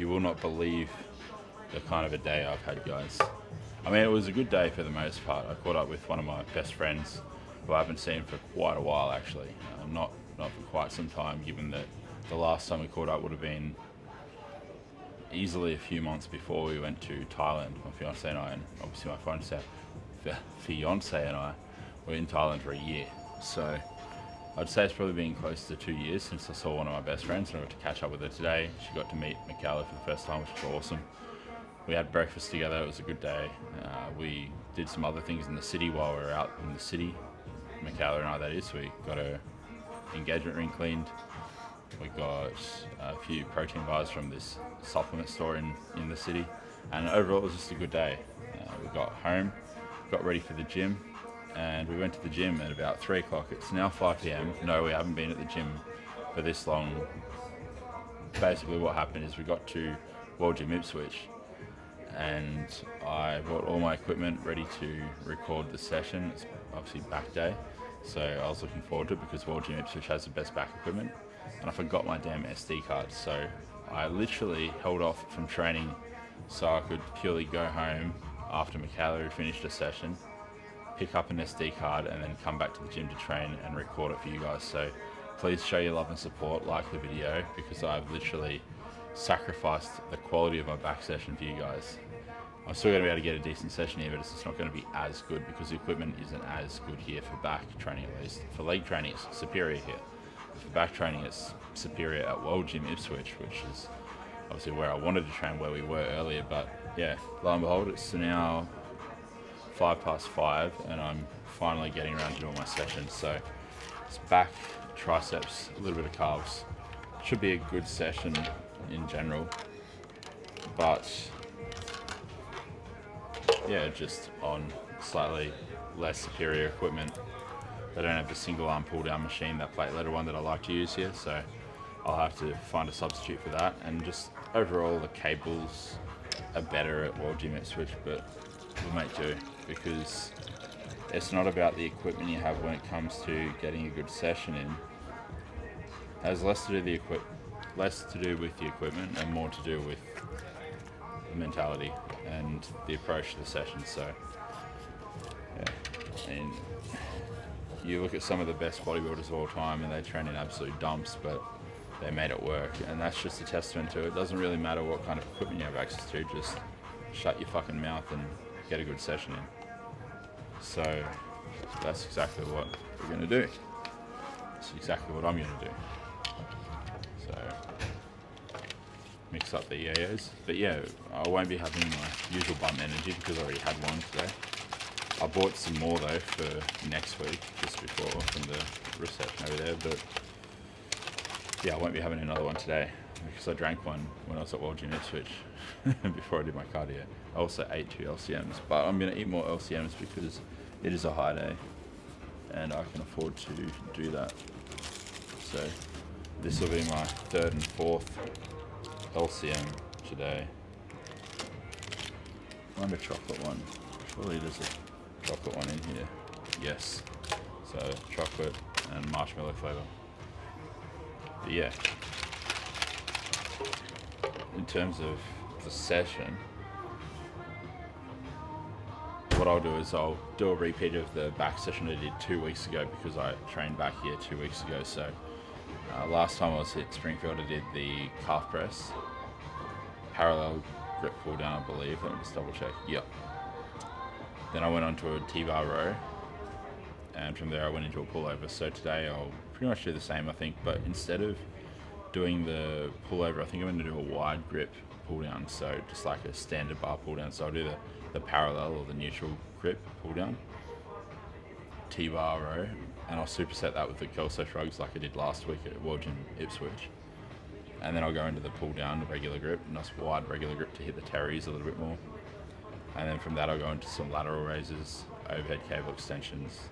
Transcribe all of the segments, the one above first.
you will not believe the kind of a day I've had, guys. I mean, it was a good day for the most part. I caught up with one of my best friends who I haven't seen for quite a while, actually. Not for quite some time, given that the last time we caught up would have been easily a few months before we went to Thailand. My fiance and I, and obviously my fiance and I were in Thailand for a year. So I'd say it's probably been close to 2 years since I saw one of my best friends, and I got to catch up with her today. She got to meet Michaela for the first time, which was awesome. We had breakfast together. It was a good day. We did some other things in the city while we were out in the city. Michaela and I, that is. We got her engagement ring cleaned. We got a few protein bars from this supplement store in the city. And overall, it was just a good day. We got home, got ready for the gym, and we went to the gym at about 3 o'clock. It's now 5 p.m. No, we haven't been at the gym for this long. Basically, what happened is we got to World Gym Ipswich, and I brought all my equipment ready to record the session. It's obviously back day, so I was looking forward to it because World Gym Ipswich has the best back equipment, and I forgot my damn SD card, so I literally held off from training so I could purely go home after Michaela had finished a session, pick up an SD card, and then come back to the gym to train and record it for you guys. So please show your love and support, like the video, because I've literally sacrificed the quality of my back session for you guys. I'm still going to be able to get a decent session here, but it's just not going to be as good because the equipment isn't as good here for back training, at least. For leg training, it's superior here. For back training, it's superior at World Gym Ipswich, which is obviously where I wanted to train, where we were earlier. But yeah, lo and behold, it's now 5:05, and I'm finally getting around to doing my session. So it's back, triceps, a little bit of calves. Should be a good session in general, but yeah, just on slightly less superior equipment. They don't have the single arm pull down machine, that plate letter one that I like to use here, so I'll have to find a substitute for that. And just overall, the cables are better at World Gym Ipswich, but we'll make do, because it's not about the equipment you have when it comes to getting a good session in. It has less to do with the equipment and more to do with the mentality and the approach to the session. So yeah, and you look at some of the best bodybuilders of all time and they train in absolute dumps, but they made it work, and that's just a testament to it. It doesn't really matter what kind of equipment you have access to, just shut your fucking mouth and get a good session in. So that's exactly what we're going to do. That's exactly what I'm going to do. So mix up the yaos. But yeah, I won't be having my usual bump energy because I already had one today. I bought some more though for next week, just before, from the reception over there. But yeah, I won't be having another one today because I drank one when I was at World Gym Ipswich before I did my cardio. I also ate 2 LCMs, but I'm going to eat more LCMs because it is a high day and I can afford to do that. So this will be my 3rd and 4th LCM today. I'm a chocolate one. Surely there's a chocolate one in here. Yes. So chocolate and marshmallow flavor. But yeah, in terms of the session, what I'll do is I'll do a repeat of the back session I did 2 weeks ago because I trained back here 2 weeks ago. So last time I was at Springfield, I did the calf press, parallel grip pull down, I believe. Let me just double check. Yep. Then I went on to a tbar row, and from there I went into a pullover. So today I'll pretty much do the same, I think, but instead of doing the pullover, I think I'm going to do a wide grip pull down, so just like a standard bar pull down. So I'll do the parallel or the neutral grip pull down, T-bar row, and I'll superset that with the Kelso shrugs like I did last week at World Gym Ipswich. And then I'll go into the pull down, the regular grip, nice wide regular grip to hit the teres a little bit more. And then from that I'll go into some lateral raises, overhead cable extensions,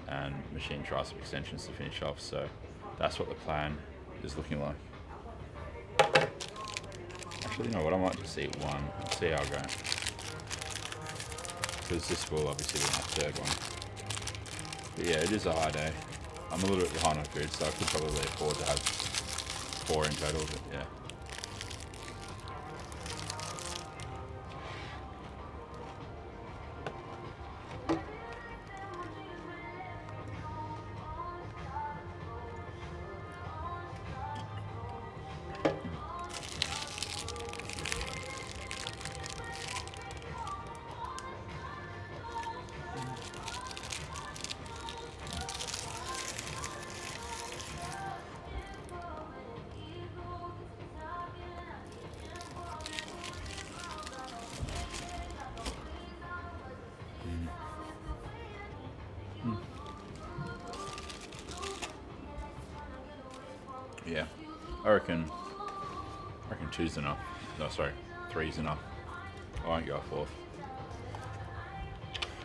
and machine tricep extensions to finish off. So that's what the plan is looking like. Actually, you know what, I might just eat one, see how I go. Because this will obviously be my 3rd one. But yeah, it is a high day. I'm a little bit behind on food, so I could probably afford to have 4 in total, but yeah. Yeah, I reckon two's enough. No, sorry, three's enough. I won't go fourth.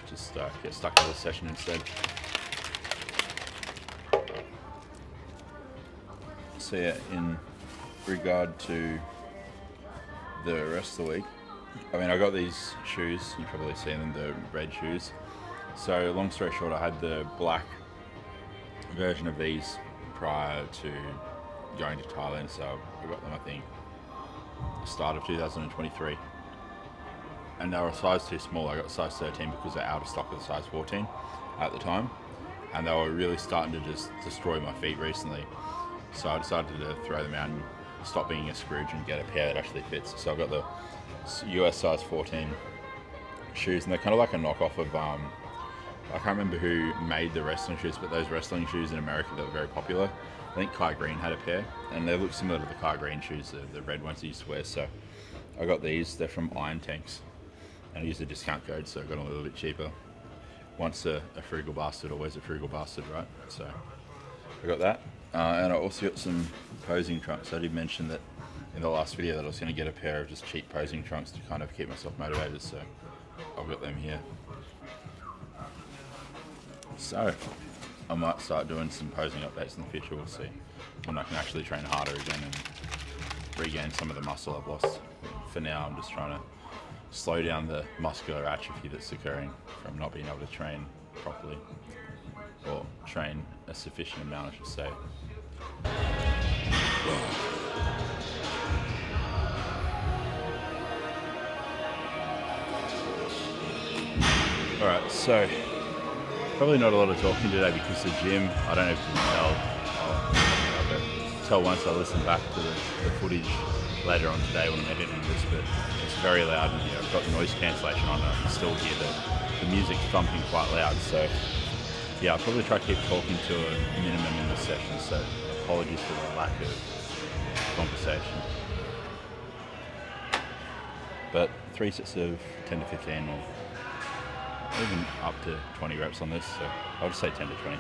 Just get stuck to the session instead. So yeah, in regard to the rest of the week, I mean, I got these shoes, you've probably seen them, the red shoes. So long story short, I had the black version of these prior to going to Thailand, so I got them, I think, start of 2023. And they were a size too small. I got size 13 because they're out of stock with a size 14 at the time. And they were really starting to just destroy my feet recently. So I decided to throw them out and stop being a Scrooge and get a pair that actually fits. So I've got the US size 14 shoes, and they're kind of like a knockoff of, I can't remember who made the wrestling shoes, but those wrestling shoes in America that were very popular. I think Kai Green had a pair, and they look similar to the Kai Green shoes, the red ones he used to wear. So I got these. They're from Iron Tanks, and I used a discount code, so I got them a little bit cheaper. Once a frugal bastard, always a frugal bastard, right? So I got that, and I also got some posing trunks. I did mention that in the last video that I was going to get a pair of just cheap posing trunks to kind of keep myself motivated, so I've got them here. So I might start doing some posing updates in the future, we'll see. When I can actually train harder again and regain some of the muscle I've lost. For now, I'm just trying to slow down the muscular atrophy that's occurring from not being able to train properly, or train a sufficient amount, I should say. Alright, so probably not a lot of talking today because the gym, I don't know if you can tell, I'll tell once I listen back to the footage later on today when I'm editing this, but it's very loud in here. I've got noise cancellation on, I can still hear the music thumping quite loud, so yeah, I'll probably try to keep talking to a minimum in this session, so apologies for the lack of conversation. But 3 sets of 10 to 15 or even up to 20 reps on this, so I'll just say 10 to 20.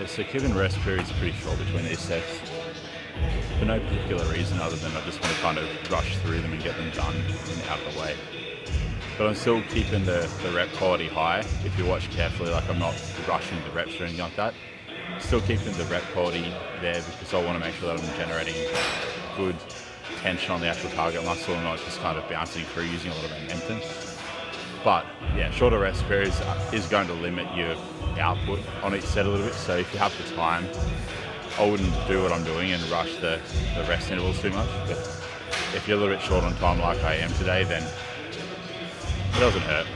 So keeping rest periods pretty short between these sets. for no particular reason other than I just want to kind of rush through them and get them done and out of the way. But I'm still keeping the rep quality high. If you watch carefully, like I'm not rushing the reps or anything like that. Still keeping the rep quality there because I want to make sure that I'm generating good tension on the actual target muscle and not just kind of bouncing through using a lot of momentum. But yeah, shorter rest periods is going to limit your output on each set a little bit. So if you have the time, I wouldn't do what I'm doing and rush the rest intervals too much. But if you're a little bit short on time like I am today, then it doesn't hurt.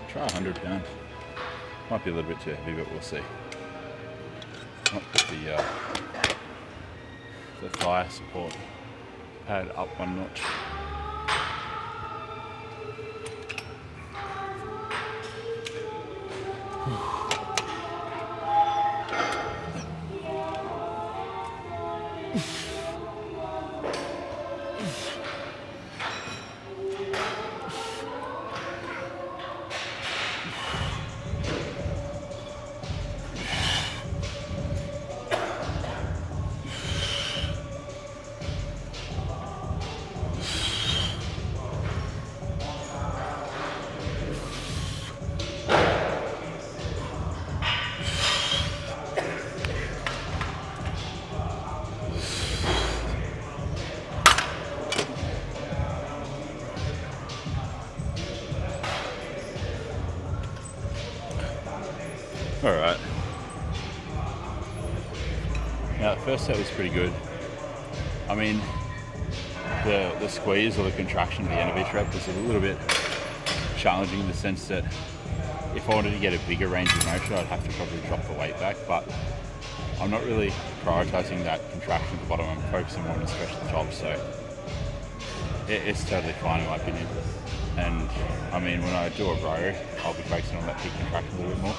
Try 100 pound. Might be a little bit too heavy, but we'll see. Might put the thigh support pad up one notch. All right. Now, the first set was pretty good. I mean, the squeeze or the contraction at the end of each rep was a little bit challenging in the sense that if I wanted to get a bigger range of motion, I'd have to probably drop the weight back, but I'm not really prioritizing that contraction at the bottom. I'm focusing more on the stretch at the top, so it's totally fine in my opinion. And I mean, when I do a row, I'll be focusing on that peak contraction a little bit more.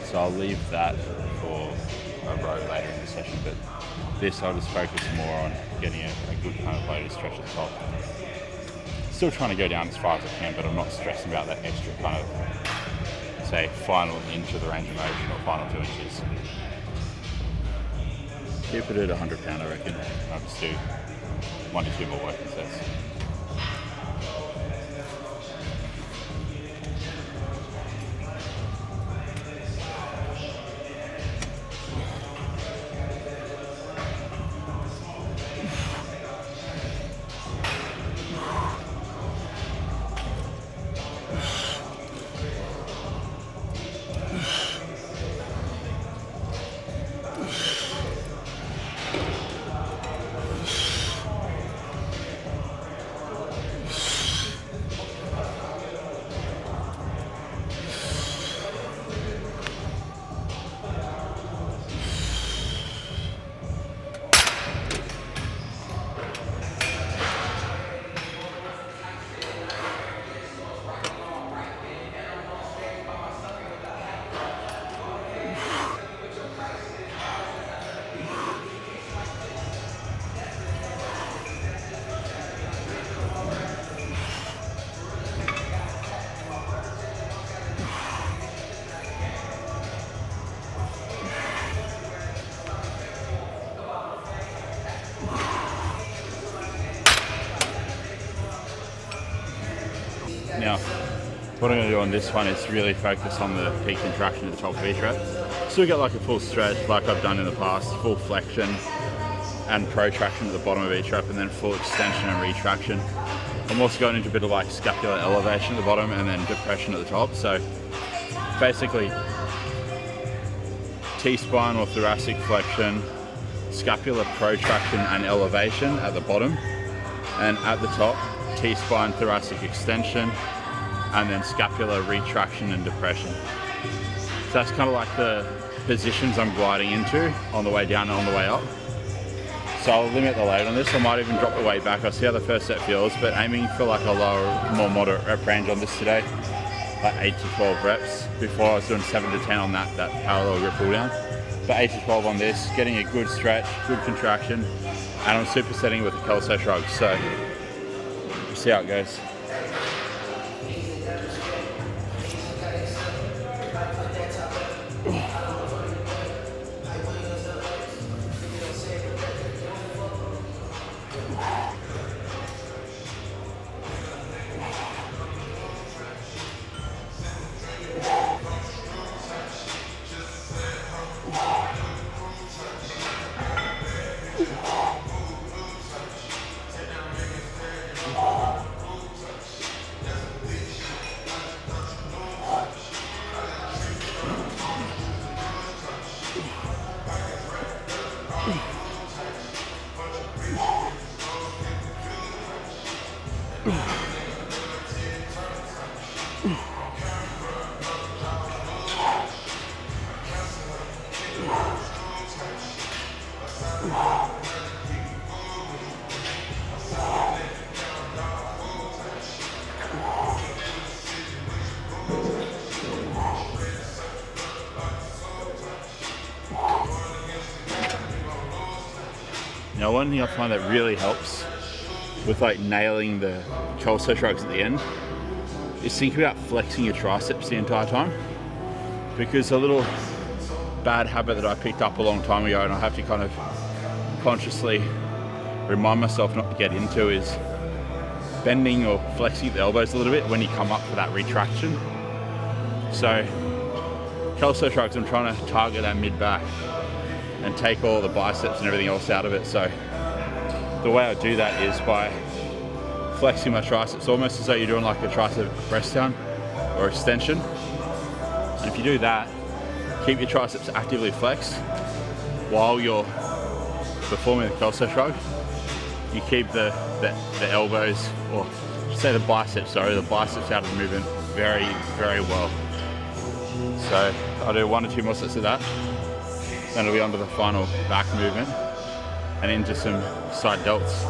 So I'll leave that for a row later in the session, but this I'll just focus more on getting a good kind of loaded stretch at the top. Still trying to go down as far as I can, but I'm not stressing about that extra kind of, say, final inch of the range of motion or final 2 inches. Keep it at 100 pound, I reckon. I'll just do 1 to 2 more working sets. Now, what I'm going to do on this one is really focus on the peak contraction at the top of each rep. Still get like a full stretch like I've done in the past, full flexion and protraction at the bottom of each rep, and then full extension and retraction. I'm also going into a bit of like scapular elevation at the bottom and then depression at the top. So basically T-spine or thoracic flexion, scapular protraction and elevation at the bottom, and at the top T-spine thoracic extension, and then scapular retraction and depression. So that's kind of like the positions I'm gliding into on the way down and on the way up. So I'll limit the load on this. I might even drop the weight back. I'll see how the first set feels, but aiming for like a lower, more moderate rep range on this today, like 8 to 12 reps. Before I was doing 7 to 10 on that parallel grip pull down. But 8 to 12 on this, getting a good stretch, good contraction, and I'm supersetting with a Kelso shrug. So we'll see how it goes. Now, one thing I find that really helps with like nailing the Kelso shrugs at the end is think about flexing your triceps the entire time, because a little bad habit that I picked up a long time ago and I have to kind of consciously remind myself not to get into is bending or flexing the elbows a little bit when you come up for that retraction. So Kelso shrugs, I'm trying to target that mid back and take all the biceps and everything else out of it. So the way I do that is by flexing my triceps, almost as though you're doing like a tricep Pressdown or extension. And if you do that, keep your triceps actively flexed while you're performing the Kelso shrug. You keep the elbows, or say the biceps out of the movement very, very well. So I'll do 1 or 2 more sets of that. Then it'll be onto the final back movement and into some side delts.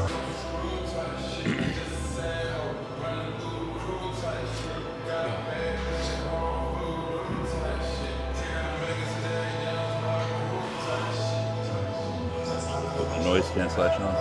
Put the noise cancellation on.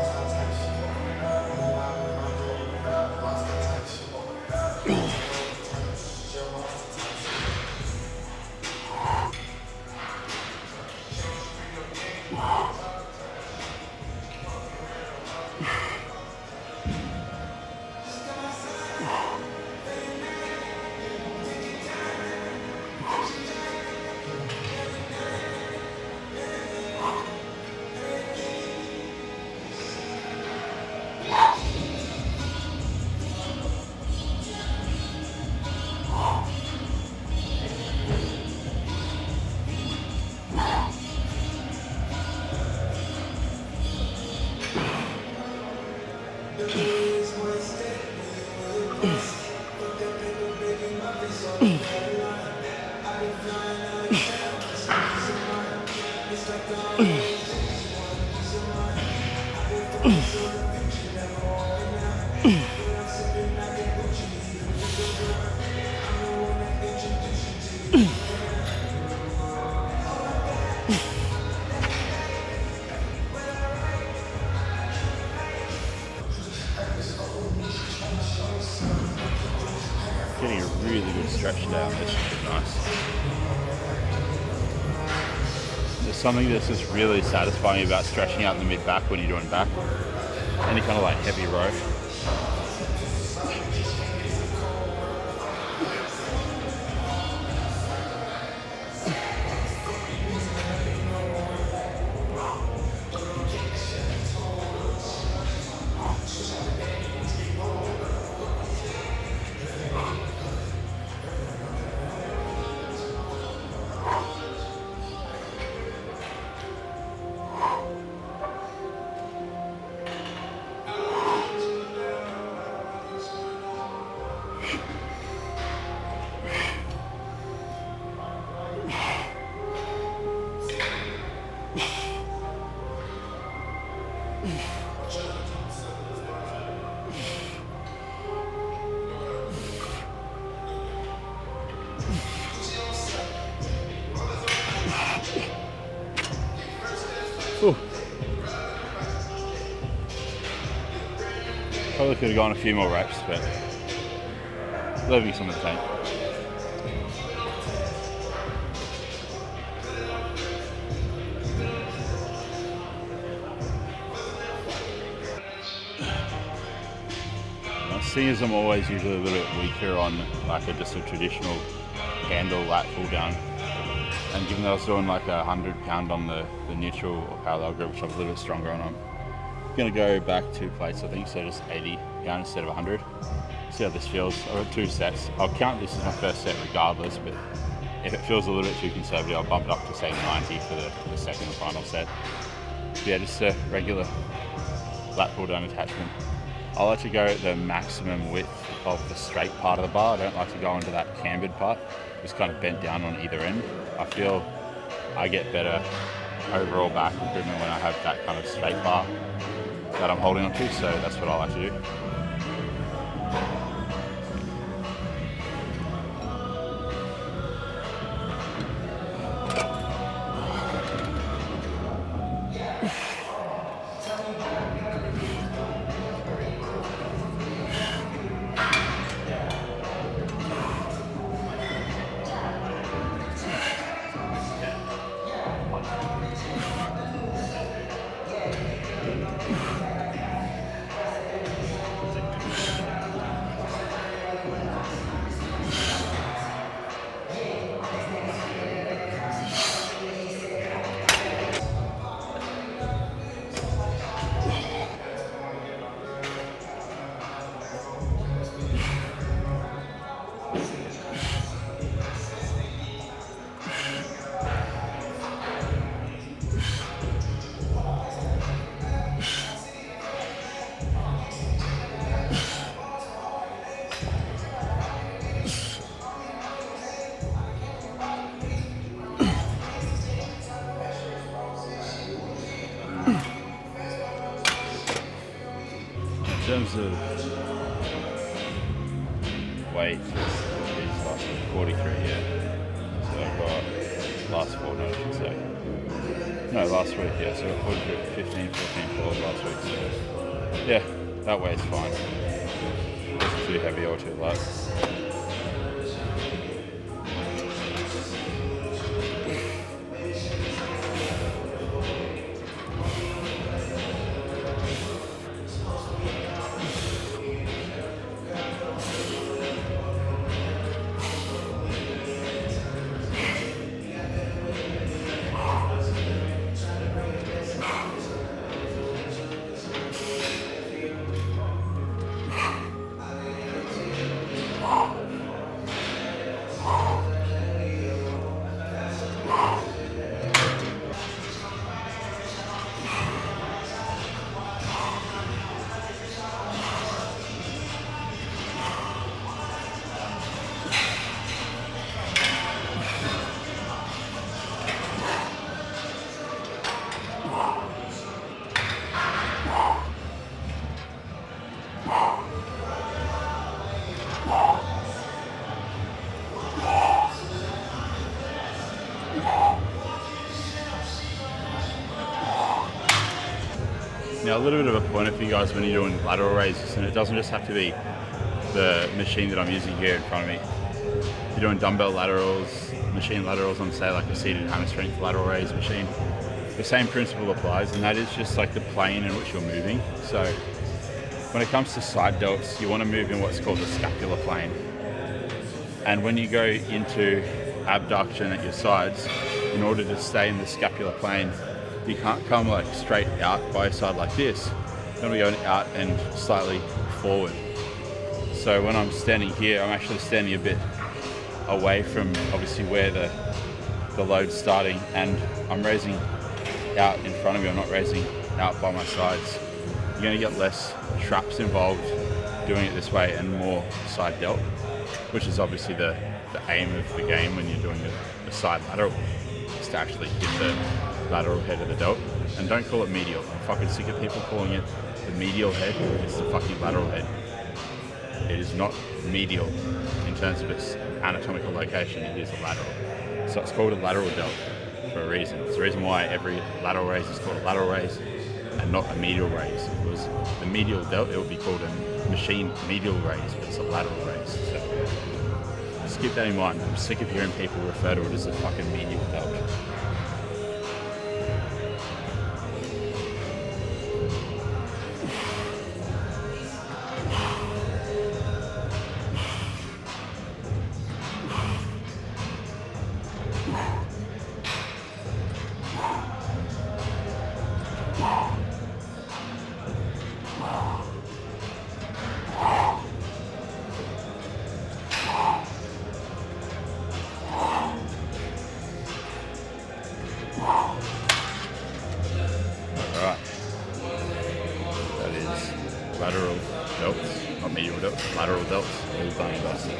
Getting a really good stretch down. This is nice. There's something that's just really satisfying about stretching out in the mid back when you're doing back. Any kind of like heavy row. Ooh. Probably could have gone a few more reps, but leaving some of the tank. Seeing as I'm always usually a little bit weaker on like just a traditional handle lat pull down, and given that I was doing like 100 pound on the neutral or parallel grip, which I'm a little bit stronger on, I'm gonna go back 2 plates, I think, so just 80 pound instead of 100. See how this feels. I've got 2 sets. I'll count this as my first set regardless, but if it feels a little bit too conservative, I'll bump it up to say 90 for the second and final set. But yeah, just a regular lat pull down attachment. I like to go at the maximum width of the straight part of the bar. I don't like to go into that cambered part, just kind of bent down on either end. I feel I get better overall back improvement when I have that kind of straight bar that I'm holding onto, so that's what I like to do. In terms of weight, it's last 43, yeah. So I've got last fortnight, I should say. No, last week, yeah. So I've got 15, 14 kilos last week. So yeah, that weight's fine. It's too heavy or too light. Now, a little bit of a pointer for you guys when you're doing lateral raises, and it doesn't just have to be the machine that I'm using here in front of me. If you're doing dumbbell laterals, machine laterals on, say, like a seated hammer strength lateral raise machine, the same principle applies, and that is just like the plane in which you're moving. So when it comes to side delts, you want to move in what's called the scapular plane. And when you go into abduction at your sides, in order to stay in the scapular plane, you can't come like straight out by your side like this. You're going to be going out and slightly forward. So when I'm standing here, I'm actually standing a bit away from obviously where the load's starting, and I'm raising out in front of me. I'm not raising out by my sides. You're going to get less traps involved doing it this way and more side delt, which is obviously the aim of the game when you're doing a side lateral, is to actually hit the lateral head of the delt. And don't call it medial. I'm fucking sick of people calling it the medial head. It's the fucking lateral head. It is not medial in terms of its anatomical location. It is a lateral. So it's called a lateral delt. for a reason. It's the reason why every lateral raise is called a lateral raise and not a medial raise. If it was the medial delt, it would be called a machine medial raise, but it's a lateral raise. So just keep that in mind. I'm sick of hearing people refer to it as a fucking medial delt. Lateral delts, not medial delts, lateral delts, all done and dusted.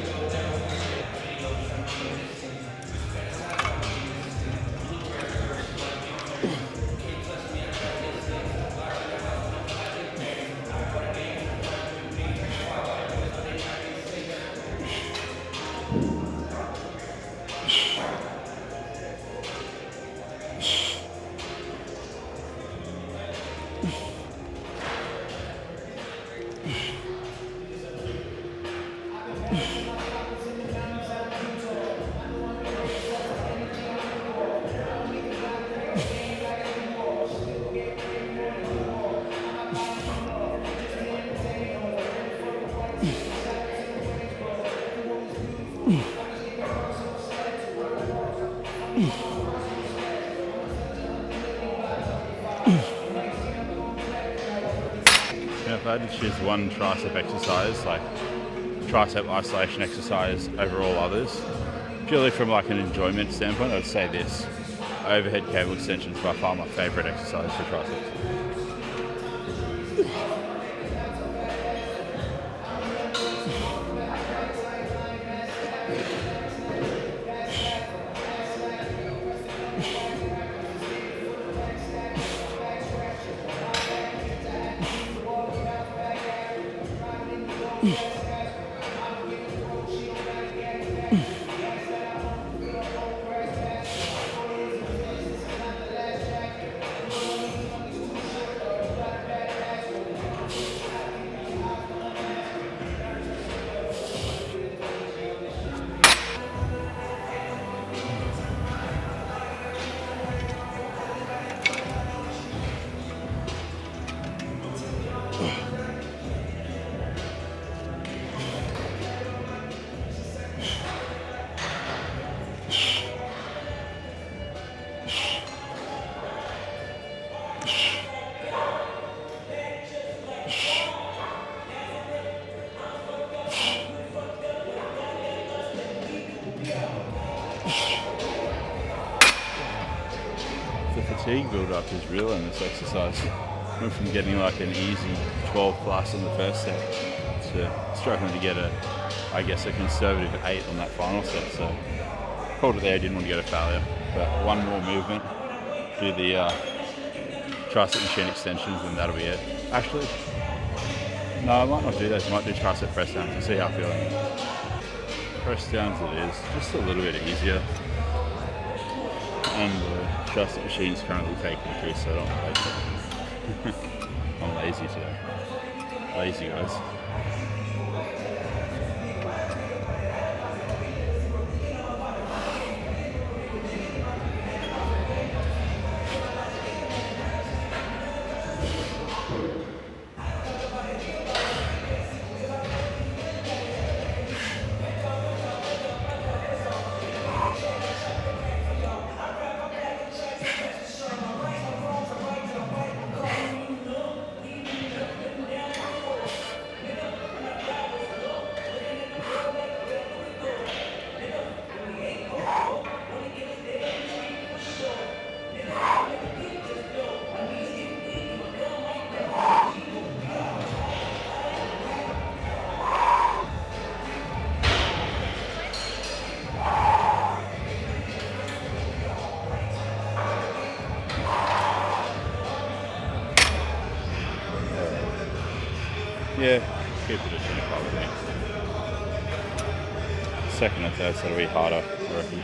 If I had to choose one tricep exercise, like tricep isolation exercise over all others, purely from like an enjoyment standpoint, I'd say this. Overhead cable extension is by far my favourite exercise for triceps. The fatigue build-up is real in this exercise. Went from getting like an easy 12 plus on the first set to struggling to get I guess a conservative 8 on that final set. So called it there, didn't want to go to failure. But one more movement, do the tricep machine extensions, and that'll be it. Actually, no, I might not do those. I might do tricep press downs and see how I'm feeling. Press downs it is, just a little bit easier. And the tricep machine's currently taking too, so I don't like it. I'm lazy today. Lazy, guys. Yeah, keep it at 25 minutes. Second and third, so it'll be harder, I reckon.